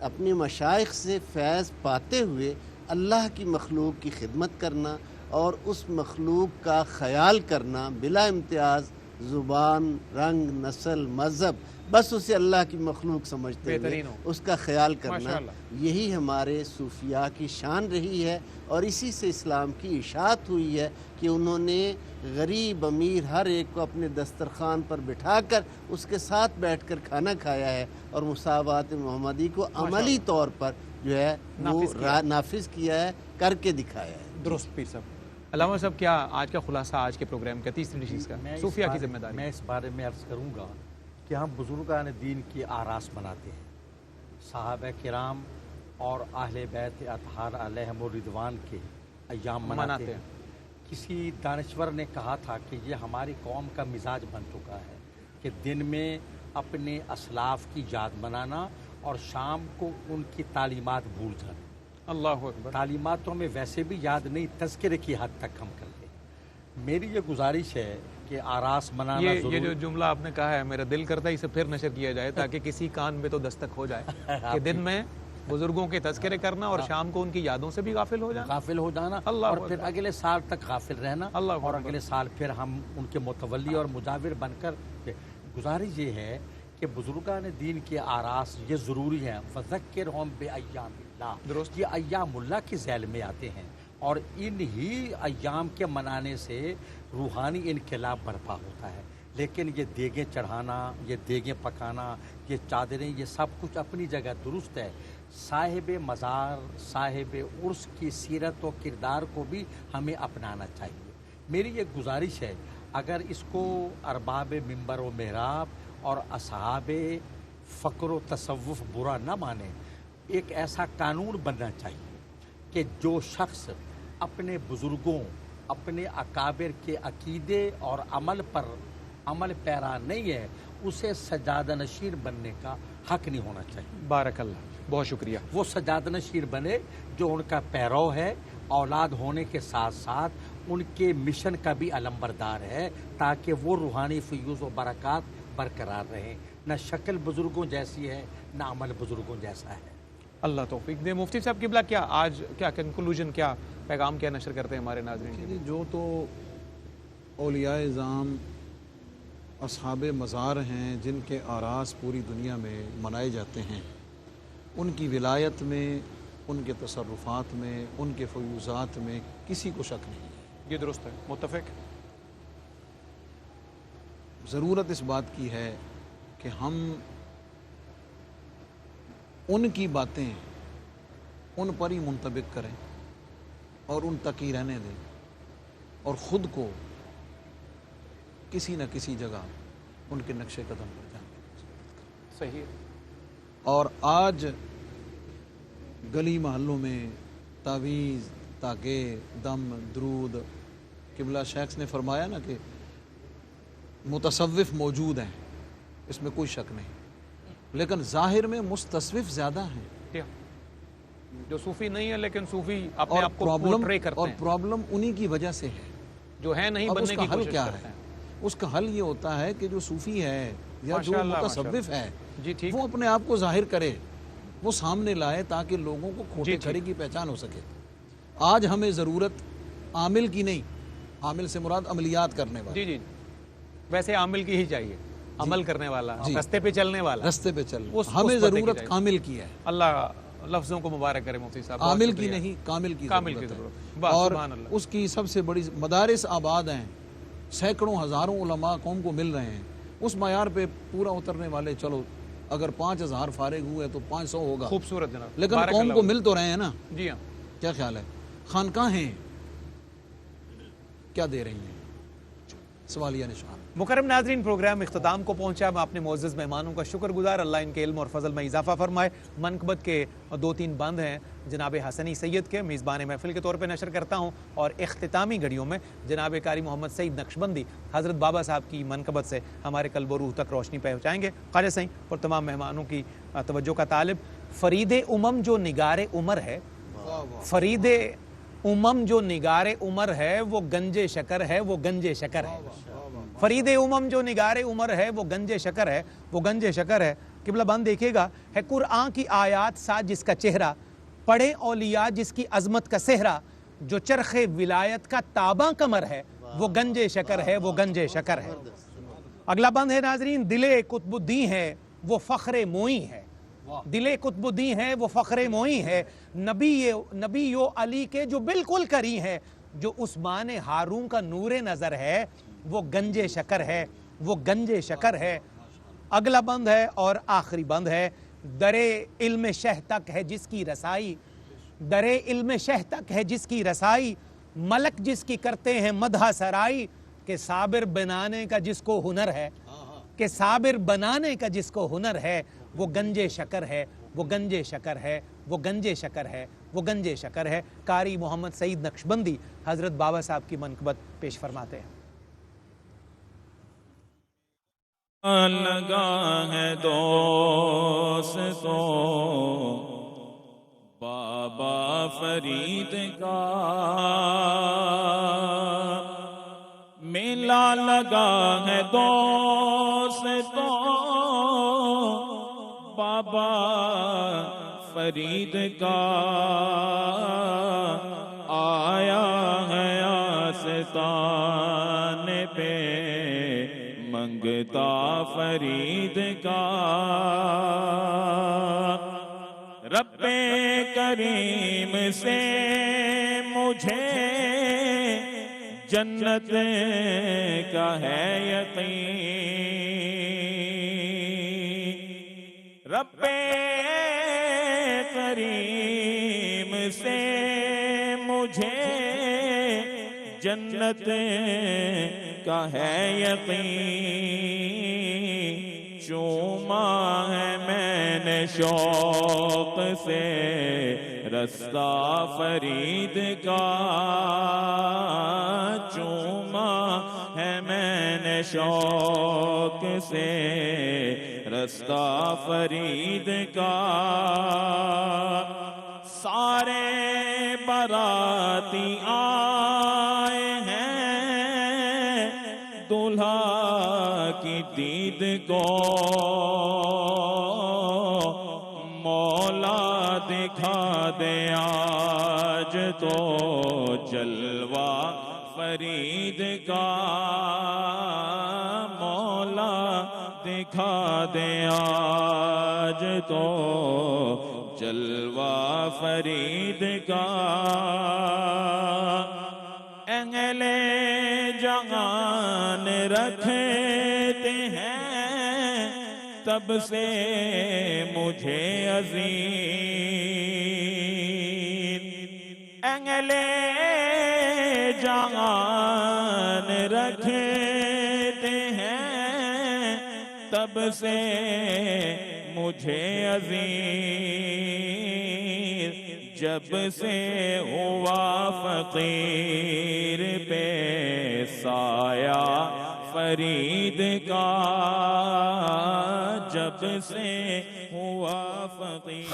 اپنے مشائخ سے فیض پاتے ہوئے اللہ کی مخلوق کی خدمت کرنا اور اس مخلوق کا خیال کرنا بلا امتیاز، زبان، رنگ، نسل، مذہب، بس اسے اللہ کی مخلوق سمجھتے ہوئے بہترین ہو، اس کا خیال کرنا، ماشاءاللہ۔ یہی ہمارے صوفیاء کی شان رہی ہے، اور اسی سے اسلام کی اشاعت ہوئی ہے کہ انہوں نے غریب امیر ہر ایک کو اپنے دسترخوان پر بٹھا کر اس کے ساتھ بیٹھ کر کھانا کھایا ہے، اور مساوات محمدی کو عملی طور پر جو ہے وہ نافذ کیا ہے، کر کے دکھایا ہے۔ درست پیر صاحب۔ علامہ صاحب، کیا آج کا خلاصہ آج کے پروگرام کا تیسری نشست کا صوفیہ کی ذمہ داری؟ میں اس بارے میں عرض کروں گا کہ ہم بزرگان دین کی آراس مناتے ہیں، صحابہ کرام اور اہل بیت اطہار علیہم الرضوان کے ایام مناتے ہیں۔ کسی دانشور نے کہا تھا کہ یہ ہماری قوم کا مزاج بن چکا ہے کہ دن میں اپنے اسلاف کی یاد منانا اور شام کو ان کی تعلیمات بھول جانا۔ اللہ اکبر۔ تعلیماتوں میں ویسے بھی یاد نہیں، تذکرے کی حد تک ہم کرتے ہیں۔ میری یہ گزارش ہے کہ آراس منانا یہ جو جملہ آپ نے کہا ہے، میرا دل کرتا ہے اسے پھر نشر کیا جائے تاکہ کسی کان میں تو دستک ہو جائے کہ دن میں بزرگوں کے تذکرے کرنا اور شام کو ان کی یادوں سے بھی غافل ہو جانا، غافل ہو جانا، اور پھر اگلے سال تک غافل رہنا، اور اگلے سال پھر ہم ان کے متولی اور مجاور بن کر۔ گزارش یہ ہے کہ بزرگان دین کے آراس یہ ضروری ہیں، فذکرہم بایام اللہ، یہ ایام اللہ کی ذیل میں آتے ہیں، اور انہی ایام کے منانے سے روحانی انقلاب برپا ہوتا ہے۔ لیکن یہ دیگیں چڑھانا، یہ دیگیں پکانا، یہ چادریں، یہ سب کچھ اپنی جگہ درست ہے۔ صاحب مزار، صاحب عرس کی سیرت و کردار کو بھی ہمیں اپنانا چاہیے۔ میری یہ گزارش ہے، اگر اس کو ارباب منبر و محراب اور اصحاب فقر و تصوف برا نہ مانیں، ایک ایسا قانون بننا چاہیے کہ جو شخص اپنے بزرگوں، اپنے اکابر کے عقیدے اور عمل پر عمل پیرا نہیں ہے، اسے سجادہ نشین بننے کا حق نہیں ہونا چاہیے۔ بارک اللہ، بہت شکریہ۔ وہ سجادہ نشین بنے جو ان کا پیرو ہے، اولاد ہونے کے ساتھ ساتھ ان کے مشن کا بھی علمبردار ہے، تاکہ وہ روحانی فیوز و برکات برقرار رہیں۔ نہ شکل بزرگوں جیسی ہے، نہ عمل بزرگوں جیسا ہے۔ اللہ توفیق دے۔ مفتی صاحب قبلہ، کیا آج کیا کنکلوژن، کیا پیغام، کیا نشر کرتے ہیں ہمارے ناظرین کے لیے؟ جو تو اولیاء اعظام اصحاب مزار ہیں جن کے آراس پوری دنیا میں منائے جاتے ہیں، ان کی ولایت میں، ان کے تصرفات میں، ان کے فیوزات میں کسی کو شک نہیں ہے۔ یہ درست ہے، متفق۔ ضرورت اس بات کی ہے کہ ہم ان کی باتیں ان پر ہی منطبق کریں اور ان تک ہی رہنے دیں، اور خود کو کسی نہ کسی جگہ ان کے نقش قدم پر جانے۔ صحیح ہے۔ اور آج گلی محلوں میں تعویذ، تاکے، دم، درود، قبلہ شیخ نے فرمایا نا کہ متصوف موجود ہیں، اس میں کوئی شک نہیں، لیکن ظاہر میں مستصوف زیادہ ہیں، جو صوفی نہیں ہے لیکن صوفی اپنے آپ کو پورٹرے کرتے اور ہیں، پرابلم انہی کی وجہ سے ہے۔ جو ہے نہیں اب بننے اس کا کی حل کوشش کیا کرتے ہے؟ ہیں۔ اس کا حل یہ ہوتا ہے کہ جو صوفی ہے یا جو متصوف ہے جی ٹھیک، وہ اپنے آپ کو ظاہر کرے، وہ سامنے لائے تاکہ لوگوں کو کھوٹے کھڑے کی پہچان ہو سکے۔ آج ہمیں ضرورت عامل کی نہیں، عامل سے مراد عملیات کرنے والا۔ جی جی، ویسے عامل کی ہی چاہیے، عمل کرنے والا، رستے پہ چلنے والا، رستے پہ چلنا۔ ہمیں ضرورت کامل کی ہے۔ اللہ لفظوں کو مبارک کرے مفتی صاحب۔ عامل کی نہیں، کامل کی ضرورت ہے۔ اور اس کی سب سے بڑی مدارس آباد ہیں، سینکڑوں ہزاروں علماء قوم کو مل رہے ہیں، اس معیار پہ پورا اترنے والے، چلو اگر 5000 فارغ ہوئے تو 500 ہوگا، خوبصورت جناب، لیکن قوم کو مل تو رہے ہیں نا۔ جی ہاں، کیا خیال ہے؟ خانقاہیں کیا دے رہی ہیں؟ سوالیہ نشان۔ مکرم ناظرین، پروگرام اختتام کو پہنچا۔ میں اپنے معزز مہمانوں کا شکر گزار، اللہ ان کے علم اور فضل میں اضافہ فرمائے۔ منقبت کے 2-3 بند ہیں جناب حسنی سید کے، میزبان محفل کے طور پہ نشر کرتا ہوں، اور اختتامی گھڑیوں میں جناب قاری محمد سعید نقشبندی حضرت بابا صاحب کی منقبت سے ہمارے قلب و روح تک روشنی پہنچائیں گے۔ خواجہ سائیں اور تمام مہمانوں کی توجہ کا طالب، فرید امم جو نگار عمر ہے، فرید امم جو نگار عمر ہے وہ گنج شکر ہے، وہ گنج شکر ہے۔ فرید امم جو نگار عمر ہے وہ گنج شکر ہے، وہ گنج شکر ہے۔ قبلہ بند دیکھے گا ہے قرآن کی آیات ساتھ جس کا چہرہ، پڑھیں اولیاء جس کی عظمت کا صحرا، جو چرخ ولایت کا تاباں کمر ہے وہ گنج شکر ہے، وہ گنج شکر ہے۔ اگلا بند ہے ناظرین، دل قطب الدین ہے وہ فخر موئی ہے، دل قطب الدین ہے وہ فخر موئی ہے، نبی و علی کے جو بالکل کری ہے، جو عثمان ہارون کا نور نظر ہے وہ گنج شکر ہے، وہ گنج شکر ہے۔ اگلا بند ہے اور آخری بند ہے، در علم شہ تک ہے جس کی رسائی، در علم شہ تک ہے جس کی رسائی، ملک جس کی کرتے ہیں مدح سرائی، کہ صابر بنانے کا جس کو ہنر ہے، کہ صابر بنانے کا جس کو ہنر ہے وہ گنج شکر ہے، وہ گنج شکر ہے، وہ گنج شکر ہے، وہ گنج شکر ہے۔ قاری محمد سعید نقشبندی حضرت بابا صاحب کی منقبت پیش فرماتے ہیں۔ لگا ہے دوستو بابا فرید کا، میلہ لگا ہے دوستو بابا فرید کا، آیا ہے آستان پہ منگتا فرید کا، رب کریم سے مجھے جنت کا ہے یقین، رب کریم سے مجھے جنت کا ہے یقین، چوما ہے میں نے شوق سے رستہ فرید کا، چوما ہے میں نے شوق سے رستہ فرید کا، سارے باراتی آئے ہیں دولہا کی دید کو، مولا دکھا دے آج تو جلوہ فرید کا، مولا دکھا دے آج تو جلوہ فرید کا، اہل جہان رکھتے ہیں تب سے مجھے عظیم، اہل جہان رکھتے ہیں تب سے مجھے عظیم، جب سے ہوا فقیر پہ سایہ فرید کا، جب سے ہوا فقیر